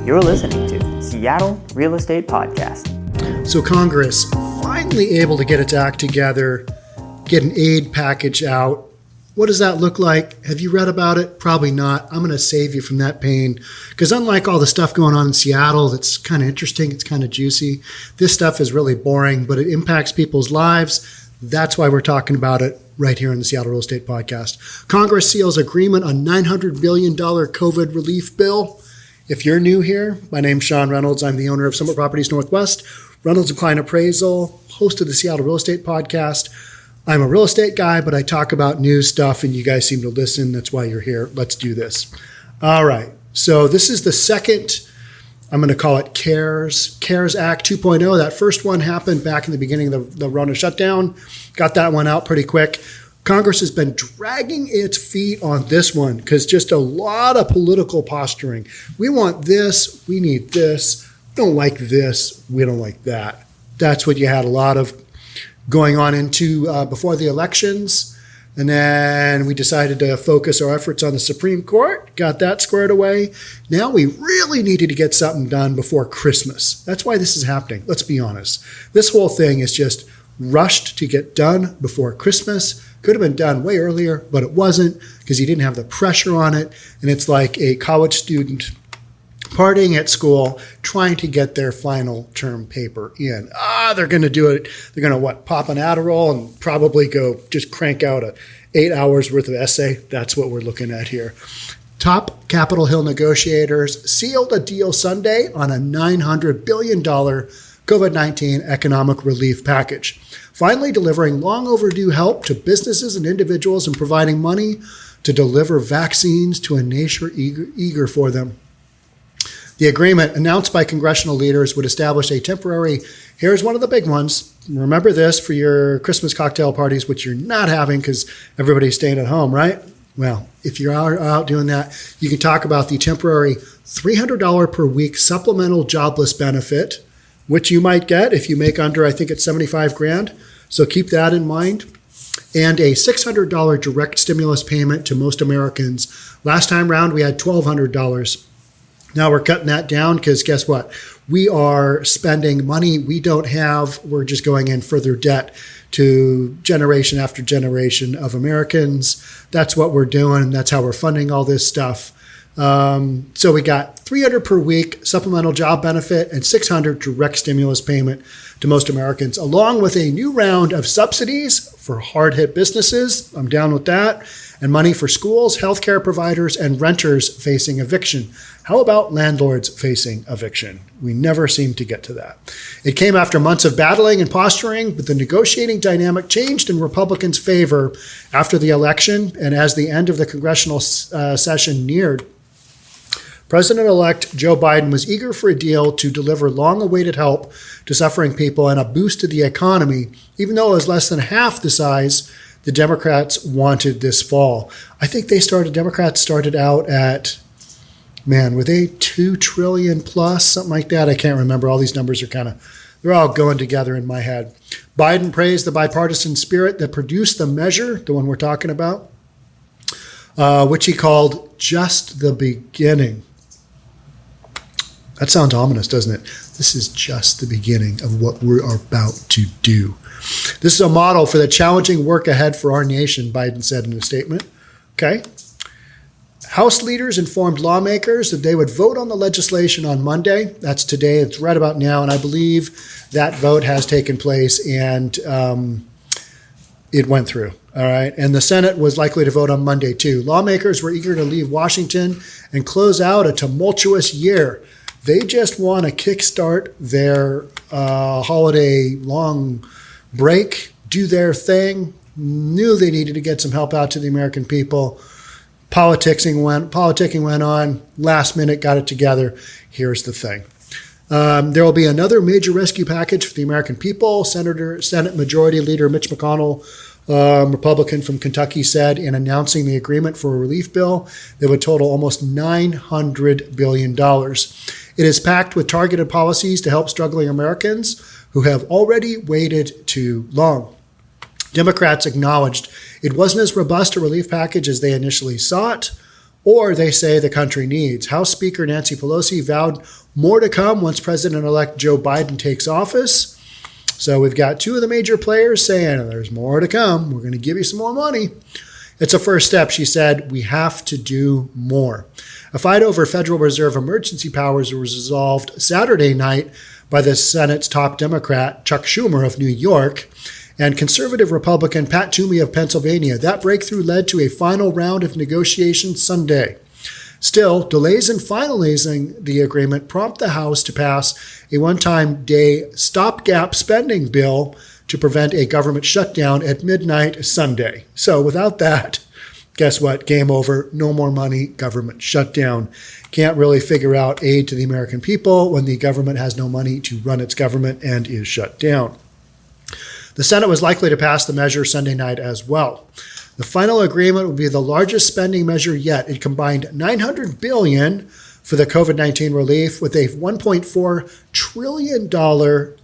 You're listening to Seattle Real Estate Podcast. So Congress finally able to get its act together, get an aid package out. What does that look like? Have you read about it? Probably not. I'm going to save you from that pain because unlike all the stuff going on in Seattle that's kind of interesting, it's kind of juicy, this stuff is really boring, but it impacts people's lives. That's why we're talking about it right here in the Seattle Real Estate Podcast. Congress seals agreement on $900 billion COVID relief bill. If you're new here, my name's Sean Reynolds. I'm the owner of Summit Properties Northwest, Reynolds & Kline Appraisal, host of the Seattle Real Estate Podcast. I'm a real estate guy, but I talk about news stuff, and you guys seem to listen. That's why you're here. Let's do this. All right. So this is the second, I'm going to call it CARES Act 2.0. That first one happened back in the beginning of the Rona shutdown. Got that one out pretty quick. Congress has been dragging its feet on this one because just a lot of political posturing. We want this. We need this. We don't like this. We don't like that. That's what you had a lot of going on into before the elections. And then we decided to focus our efforts on the Supreme Court, got that squared away. Now we really needed to get something done before Christmas. That's why this is happening. Let's be honest. This whole thing is just rushed to get done before Christmas. Could have been done way earlier, but it wasn't because you didn't have the pressure on it. And it's like a college student partying at school, trying to get their final term paper in. They're going to do it. They're going to, pop an Adderall and probably go just crank out 8 hours worth of essay. That's what we're looking at here. Top Capitol Hill negotiators sealed a deal Sunday on a $900 billion COVID-19 economic relief package, finally delivering long overdue help to businesses and individuals and providing money to deliver vaccines to a nation eager for them. The agreement, announced by congressional leaders, would establish a temporary, here's one of the big ones, remember this for your Christmas cocktail parties, which you're not having because everybody's staying at home, right? Well, if you're out doing that, you can talk about the temporary $300 per week supplemental jobless benefit, which you might get if you make under, I think it's 75 grand. So keep that in mind. And a $600 direct stimulus payment to most Americans. Last time round, we had $1,200. Now we're cutting that down because guess what? We are spending money we don't have. We're just going in further debt to generation after generation of Americans. That's what we're doing. That's how we're funding all this stuff. So we got $300 per week supplemental job benefit and $600 direct stimulus payment to most Americans, along with a new round of subsidies for hard-hit businesses. I'm down with that. And money for schools, healthcare providers, and renters facing eviction. How about landlords facing eviction? We never seem to get to that. It came after months of battling and posturing, but the negotiating dynamic changed in Republicans' favor after the election and as the end of the congressional session neared. President-elect Joe Biden was eager for a deal to deliver long-awaited help to suffering people and a boost to the economy, even though it was less than half the size the Democrats wanted this fall. I think Democrats started out at, were they $2 trillion plus, something like that? I can't remember. All these numbers are they're all going together in my head. Biden praised the bipartisan spirit that produced the measure, the one we're talking about, which he called just the beginning. That sounds ominous, doesn't it? This is just the beginning of what we are about to do. This is a model for the challenging work ahead for our nation, Biden said in a statement. Okay. House leaders informed lawmakers that they would vote on the legislation on Monday. That's today. It's right about now. And I believe that vote has taken place and it went through. All right. And the Senate was likely to vote on Monday, too. Lawmakers were eager to leave Washington and close out a tumultuous year. They just want to kickstart their holiday long break, do their thing, knew they needed to get some help out to the American people. Politicking went on, last minute got it together. Here's the thing. There will be another major rescue package for the American people. Senate Majority Leader Mitch McConnell, Republican from Kentucky, said in announcing the agreement for a relief bill that would total almost $900 billion. It is packed with targeted policies to help struggling Americans who have already waited too long. Democrats acknowledged it wasn't as robust a relief package as they initially sought. or they say the country needs. House Speaker Nancy Pelosi vowed more to come once President-elect Joe Biden takes office. So we've got two of the major players saying there's more to come. We're going to give you some more money. It's a first step, she said. We have to do more. A fight over Federal Reserve emergency powers was resolved Saturday night by the Senate's top Democrat, Chuck Schumer of New York, and conservative Republican Pat Toomey of Pennsylvania. That breakthrough led to a final round of negotiations Sunday. Still, delays in finalizing the agreement prompt the House to pass a one-time day stopgap spending bill to prevent a government shutdown at midnight Sunday. So without that, guess what? Game over. No more money. Government shutdown. Can't really figure out aid to the American people when the government has no money to run its government and is shut down. The Senate was likely to pass the measure Sunday night as well. The final agreement will be the largest spending measure yet. It combined $900 billion for the COVID-19 relief with a $1.4 trillion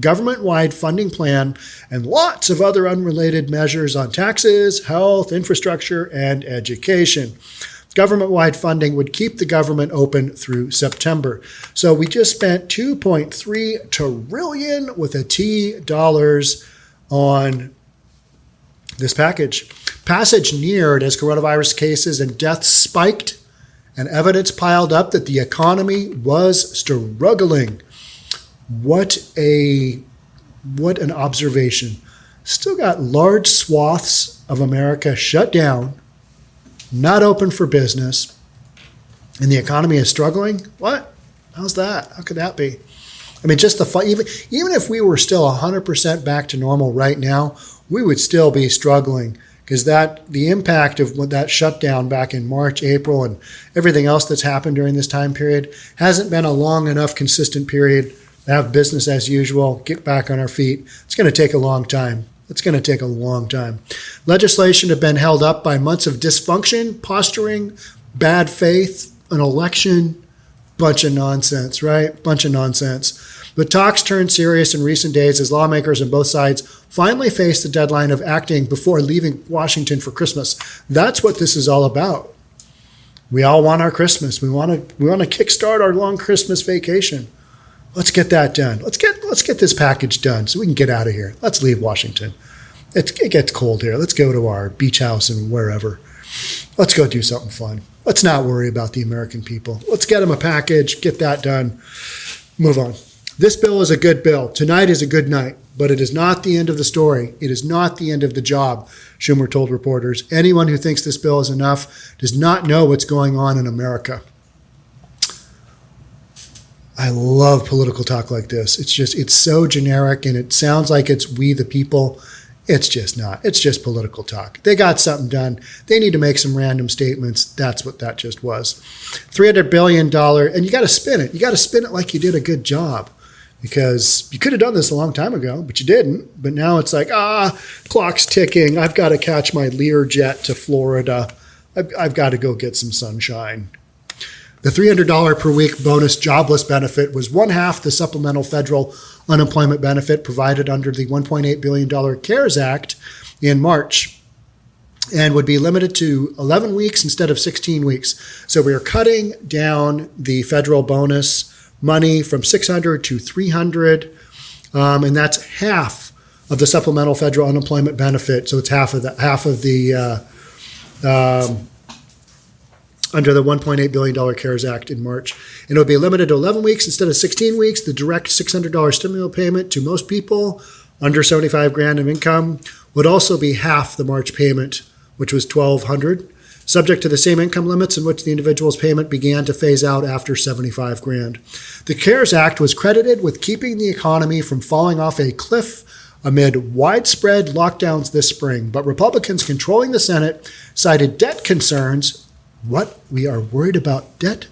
government-wide funding plan and lots of other unrelated measures on taxes, health, infrastructure, and education. Government-wide funding would keep the government open through September. So we just spent $2.3 trillion with a T dollars on this package. Passage neared as coronavirus cases and deaths spiked and evidence piled up that the economy was struggling. What an observation. Still got large swaths of America shut down, not open for business, and the economy is struggling? What? How's that? How could that be? I mean, just even if we were still 100% back to normal right now, we would still be struggling because the impact of that shutdown back in March, April, and everything else that's happened during this time period hasn't been a long enough consistent period to have business as usual, get back on our feet. It's going to take a long time. It's going to take a long time. Legislation had been held up by months of dysfunction, posturing, bad faith, an election, bunch of nonsense, right? Bunch of nonsense. But talks turned serious in recent days as lawmakers on both sides finally faced the deadline of acting before leaving Washington for Christmas. That's what this is all about. We all want our Christmas. We want to kickstart our long Christmas vacation. Let's get that done. Let's get this package done so we can get out of here. Let's leave Washington. It gets cold here. Let's go to our beach house and wherever. Let's go do something fun. Let's not worry about the American people. Let's get them a package, get that done, move on. This bill is a good bill. Tonight is a good night, but it is not the end of the story. It is not the end of the job, Schumer told reporters. Anyone who thinks this bill is enough does not know what's going on in America. I love political talk like this. It's so generic and it sounds like it's we the people. It's just not. It's just political talk. They got something done. They need to make some random statements. That's what that just was. $300 billion, and you got to spin it. You got to spin it like you did a good job. Because you could have done this a long time ago, but you didn't. But now it's like, clock's ticking. I've got to catch my Lear jet to Florida. I've got to go get some sunshine. The $300 per week bonus jobless benefit was one half the supplemental federal unemployment benefit provided under the $1.8 billion CARES Act in March and would be limited to 11 weeks instead of 16 weeks. So we are cutting down the federal bonus money from $600 to $300, and that's half of the supplemental federal unemployment benefit. So it's half of the under the $1.8 billion CARES Act in March. And it will be limited to 11 weeks instead of 16 weeks. The direct $600 stimulus payment to most people under $75,000 of income would also be half the March payment, which was $1,200, subject to the same income limits in which the individual's payment began to phase out after $75,000. The CARES Act was credited with keeping the economy from falling off a cliff amid widespread lockdowns this spring, but Republicans controlling the Senate cited debt concerns. What? We are worried about debt?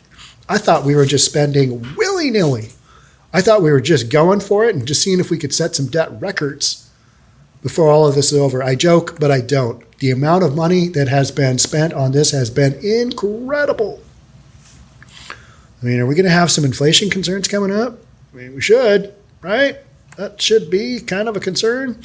I thought we were just spending willy-nilly. I thought we were just going for it and just seeing if we could set some debt records before all of this is over. I joke, but I don't. The amount of money that has been spent on this has been incredible. I mean, are we going to have some inflation concerns coming up? I mean, we should, right? That should be kind of a concern.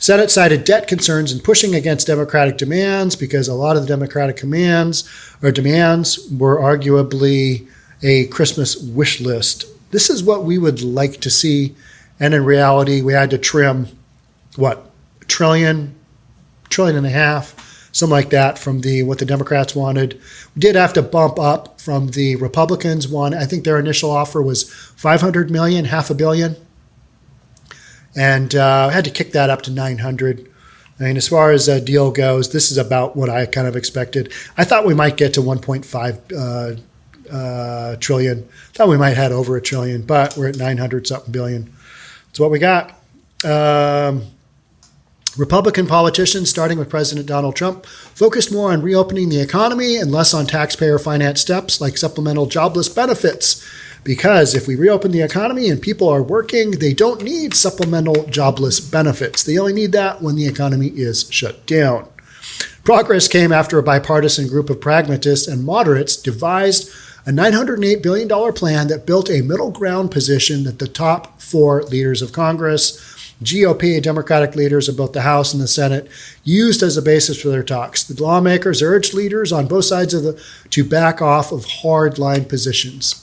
Senate cited debt concerns and pushing against Democratic demands because a lot of the Democratic demands were arguably a Christmas wish list. This is what we would like to see. And in reality, we had to trim, $1 trillion, $1.5 trillion, something like that from what the Democrats wanted. We did have to bump up from the Republicans one. I think their initial offer was $500 million, $500 million. And I had to kick that up to 900. I mean, as far as a deal goes, this is about what I kind of expected. I thought we might get to 1.5 trillion. Thought we might head over $1 trillion, but we're at 900 something billion. That's what we got. Republican politicians, starting with President Donald Trump, focused more on reopening the economy and less on taxpayer-financed steps like supplemental jobless benefits. Because if we reopen the economy and people are working, they don't need supplemental jobless benefits. They only need that when the economy is shut down. Progress came after a bipartisan group of pragmatists and moderates devised a $908 billion plan that built a middle ground position that the top 4 leaders of Congress, GOP and Democratic leaders of both the House and the Senate, used as a basis for their talks. The lawmakers urged leaders on both sides to back off of hard-line positions.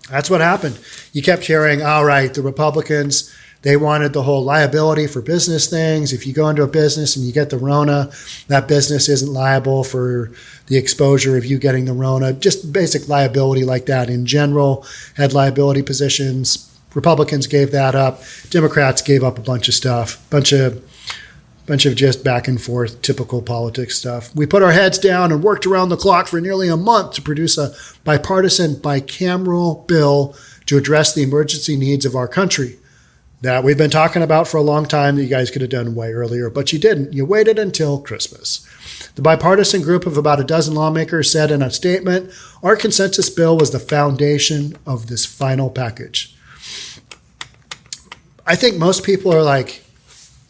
That's what happened. You kept hearing, all right, the Republicans, they wanted the whole liability for business things. If you go into a business and you get the Rona, that business isn't liable for the exposure of you getting the Rona. Just basic liability like that in general, had liability positions. Republicans gave that up. Democrats gave up a bunch of stuff, bunch of just back and forth, typical politics stuff. We put our heads down and worked around the clock for nearly a month to produce a bipartisan, bicameral bill to address the emergency needs of our country that we've been talking about for a long time that you guys could have done way earlier, but you didn't. You waited until Christmas. The bipartisan group of about a dozen lawmakers said in a statement, our consensus bill was the foundation of this final package. I think most people are like,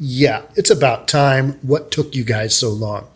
yeah, it's about time. What took you guys so long?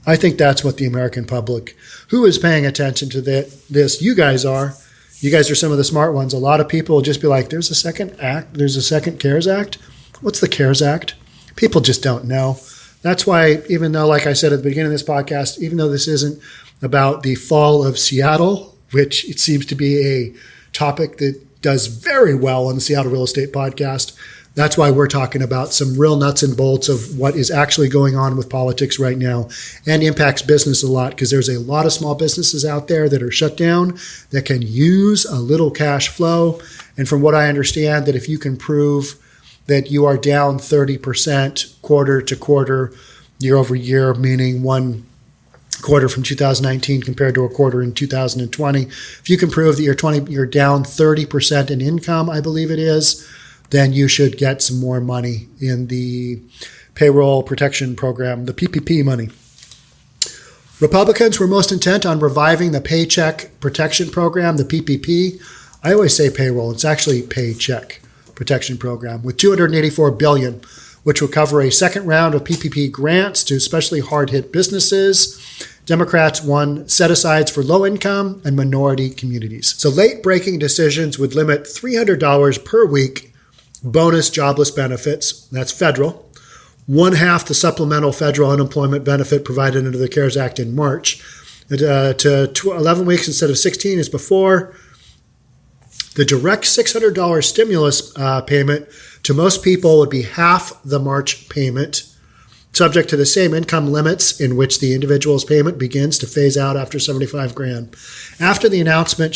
I think that's what the American public, who is paying attention to this, you guys are. You guys are some of the smart ones. A lot of people will just be like, there's a second act. There's a second CARES Act. What's the CARES Act? People just don't know. That's why, even though, like I said at the beginning of this podcast, even though this isn't about the fall of Seattle, which it seems to be a topic that does very well on the Seattle Real Estate Podcast, that's why we're talking about some real nuts and bolts of what is actually going on with politics right now and impacts business a lot, because there's a lot of small businesses out there that are shut down that can use a little cash flow. And from what I understand, that if you can prove that you are down 30% quarter to quarter, year over year, meaning one quarter from 2019 compared to a quarter in 2020, if you can prove that you're down 30% in income, I believe it is, then you should get some more money in the payroll protection program, the PPP money. Republicans were most intent on reviving the Paycheck Protection Program, the PPP. I always say payroll. It's actually Paycheck Protection Program, with $284 billion, which will cover a second round of PPP grants to especially hard-hit businesses. Democrats won set-asides for low-income and minority communities. So late-breaking decisions would limit $300 per week bonus jobless benefits, that's federal, 1/2 the supplemental federal unemployment benefit provided under the CARES Act in March, to 11 weeks instead of 16 as before. The direct $600 stimulus payment to most people would be half the March payment, subject to the same income limits in which the individual's payment begins to phase out after $75,000. After the announcement,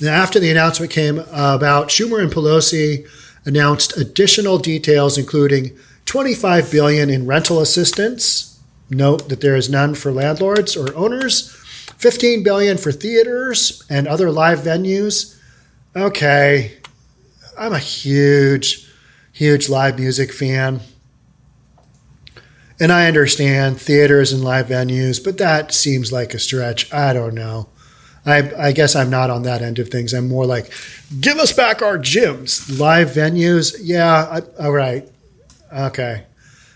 After the announcement came about, Schumer and Pelosi announced additional details, including $25 billion in rental assistance. Note that there is none for landlords or owners. $15 billion for theaters and other live venues. Okay, I'm a huge live music fan. And I understand theaters and live venues, but that seems like a stretch. I don't know. I guess I'm not on that end of things. I'm more like, give us back our gyms. Live venues, yeah, all right. Okay.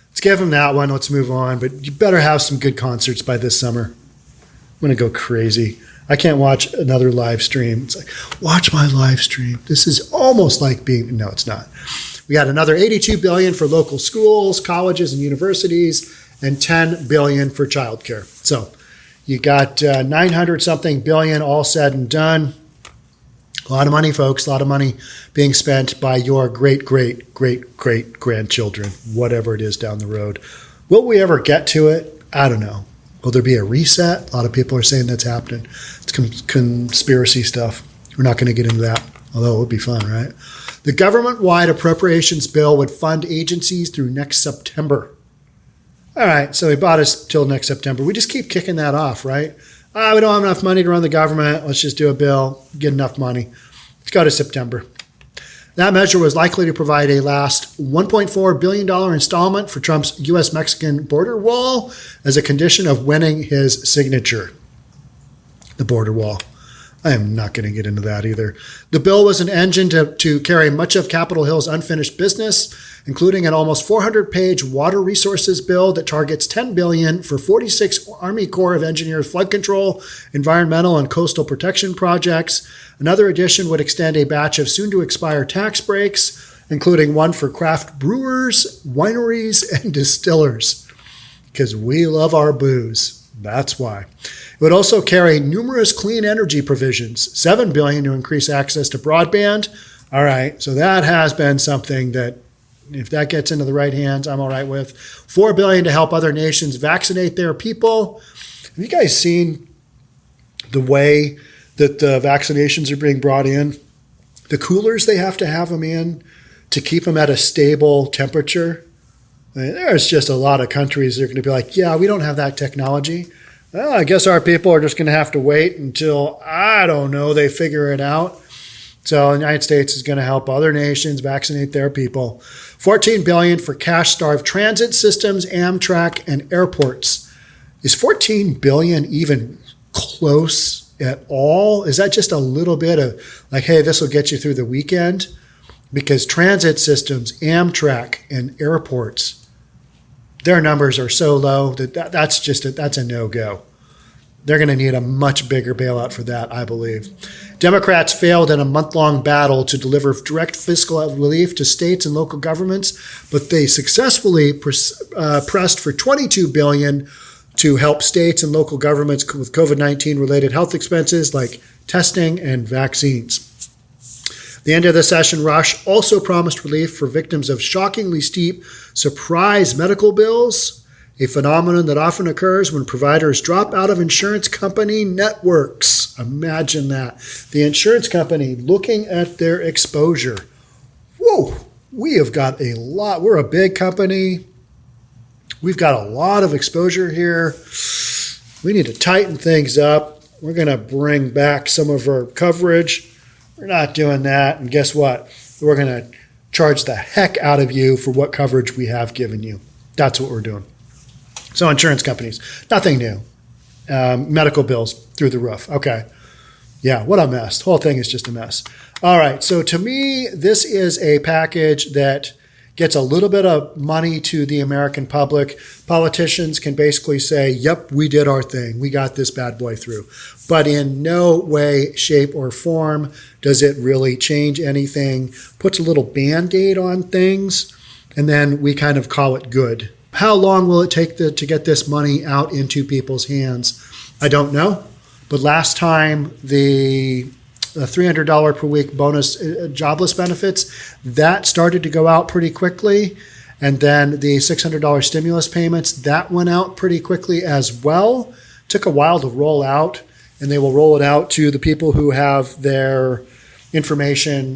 Let's give them that one. Let's move on. But you better have some good concerts by this summer. I'm going to go crazy. I can't watch another live stream. It's like, watch my live stream. This is almost like being, no, it's not. We had another $82 billion for local schools, colleges, and universities, and $10 billion for childcare. So you got 900-something billion all said and done. A lot of money, folks, a lot of money being spent by your great-great-great-great-grandchildren, whatever it is down the road. Will we ever get to it? I don't know. Will there be a reset? A lot of people are saying that's happening. It's conspiracy stuff. We're not going to get into that, although it would be fun, right? The government-wide appropriations bill would fund agencies through next September. All right, so he bought us till next September. We just keep kicking that off, right? We don't have enough money to run the government. Let's just do a bill, get enough money. Let's go to September. That measure was likely to provide a last $1.4 billion installment for Trump's U.S.-Mexican border wall as a condition of winning his signature. The border wall. I am not going to get into that either. The bill was an engine to carry much of Capitol Hill's unfinished business, including an almost 400-page water resources bill that targets $10 billion for 46 Army Corps of Engineers flood control, environmental, and coastal protection projects. Another addition would extend a batch of soon-to-expire tax breaks, including one for craft brewers, wineries, and distillers, because we love our booze. That's why. It would also carry numerous clean energy provisions, $7 billion to increase access to broadband. All right, so that has been something that, if that gets into the right hands, I'm all right with. $4 billion to help other nations vaccinate their people. Have you guys seen the way that the vaccinations are being brought in? The coolers they have to have them in to keep them at a stable temperature. I mean, there's just a lot of countries that are going to be like, yeah, we don't have that technology. Well, I guess our people are just going to have to wait until, I don't know, they figure it out. So the United States is going to help other nations vaccinate their people. $14 billion for cash-starved transit systems, Amtrak, and airports. Is $14 billion even close at all? Is that just a little bit of like, hey, this will get you through the weekend? Because transit systems, Amtrak, and airports, their numbers are so low that's a no-go. They're going to need a much bigger bailout for that, I believe. Democrats failed in a month-long battle to deliver direct fiscal relief to states and local governments, but they successfully pressed for $22 billion to help states and local governments with COVID-19 related health expenses like testing and vaccines. The end of the session rush also promised relief for victims of shockingly steep surprise medical bills, a phenomenon that often occurs when providers drop out of insurance company networks. Imagine that. The insurance company looking at their exposure. Whoa, we have got a lot. We're a big company. We've got a lot of exposure here. We need to tighten things up. We're going to bring back some of our coverage. We're not doing that. And guess what? We're going to charge the heck out of you for what coverage we have given you. That's what we're doing. So insurance companies, nothing new. Medical bills through the roof. Okay. Yeah, what a mess. The whole thing is just a mess. All right. So to me, this is a package that gets a little bit of money to the American public. Politicians can basically say, yep, we did our thing. We got this bad boy through. But in no way, shape, or form does it really change anything. Puts a little Band-Aid on things, and then we kind of call it good. How long will it take to get this money out into people's hands? I don't know. But last time, the $300 per week bonus jobless benefits, that started to go out pretty quickly. And then the $600 stimulus payments, that went out pretty quickly as well. Took a while to roll out, and they will roll it out to the people who have their information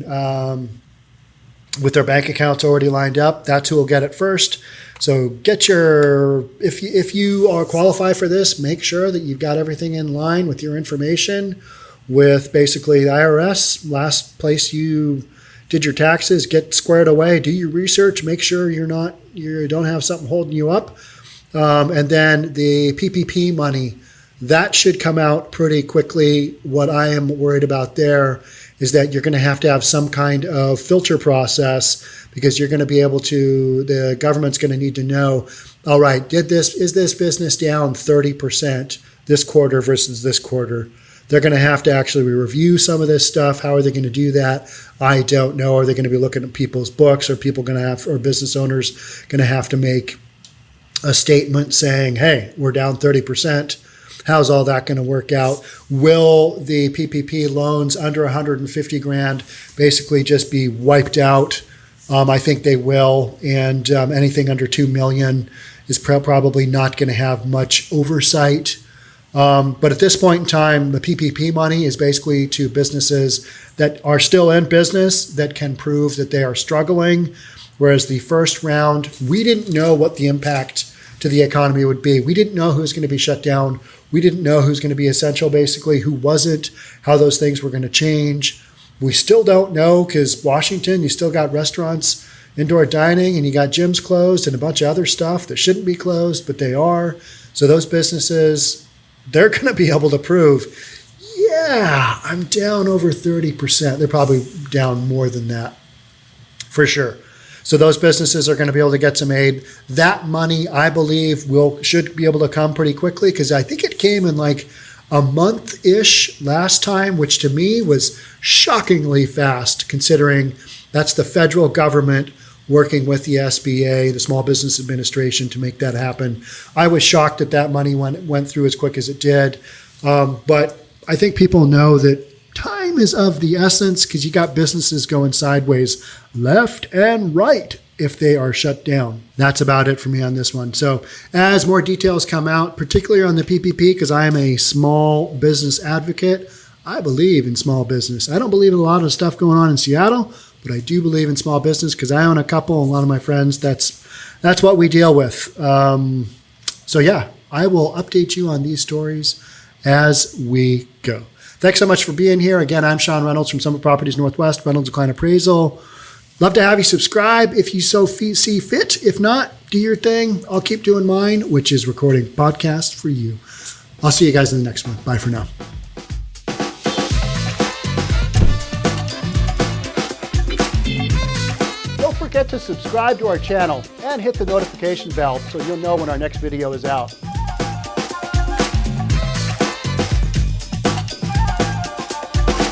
with their bank accounts already lined up. That's who will get it first. So get if you are qualify for this, make sure that you've got everything in line with your information with basically the IRS, last place you did your taxes, get squared away, do your research, make sure you don't have something holding you up. And then the PPP money, that should come out pretty quickly. What I am worried about there is that you're going to have some kind of filter process, because you're going to be able to, the government's going to need to know, all right, is this business down 30% this quarter versus this quarter? They're going to have to actually review some of this stuff. How are they going to do that? I don't know. Are they going to be looking at people's books? Are people going to have, or business owners going to have to make a statement saying, hey, we're down 30%. How's all that going to work out? Will the PPP loans under 150 grand basically just be wiped out? I think they will. And anything under 2 million is probably not going to have much oversight. But at this point in time, the PPP money is basically to businesses that are still in business that can prove that they are struggling. Whereas the first round, we didn't know what the impact to the economy would be. We didn't know who was going to be shut down. We didn't know who's going to be essential, basically, who wasn't, how those things were going to change. We still don't know because Washington, you still got restaurants, indoor dining, and you got gyms closed and a bunch of other stuff that shouldn't be closed, but they are. So those businesses, they're going to be able to prove, yeah, I'm down over 30%. They're probably down more than that, for sure. So those businesses are going to be able to get some aid. That money, I believe, should be able to come pretty quickly because I think it came in like a month-ish last time, which to me was shockingly fast considering that's the federal government working with the SBA, the Small Business Administration, to make that happen. I was shocked that that money went through as quick as it did. But I think people know that time is of the essence because you got businesses going sideways left and right if they are shut down. That's about it for me on this one. So as more details come out, particularly on the PPP, because I am a small business advocate, I believe in small business. I don't believe in a lot of stuff going on in Seattle, but I do believe in small business because I own a couple, and a lot of my friends, that's what we deal with. So yeah, I will update you on these stories as we go. Thanks so much for being here. Again, I'm Sean Reynolds from Summit Properties Northwest, Reynolds & Kline Appraisal. Love to have you subscribe if you so see fit. If not, do your thing. I'll keep doing mine, which is recording podcasts for you. I'll see you guys in the next one. Bye for now. Don't forget to subscribe to our channel and hit the notification bell so you'll know when our next video is out.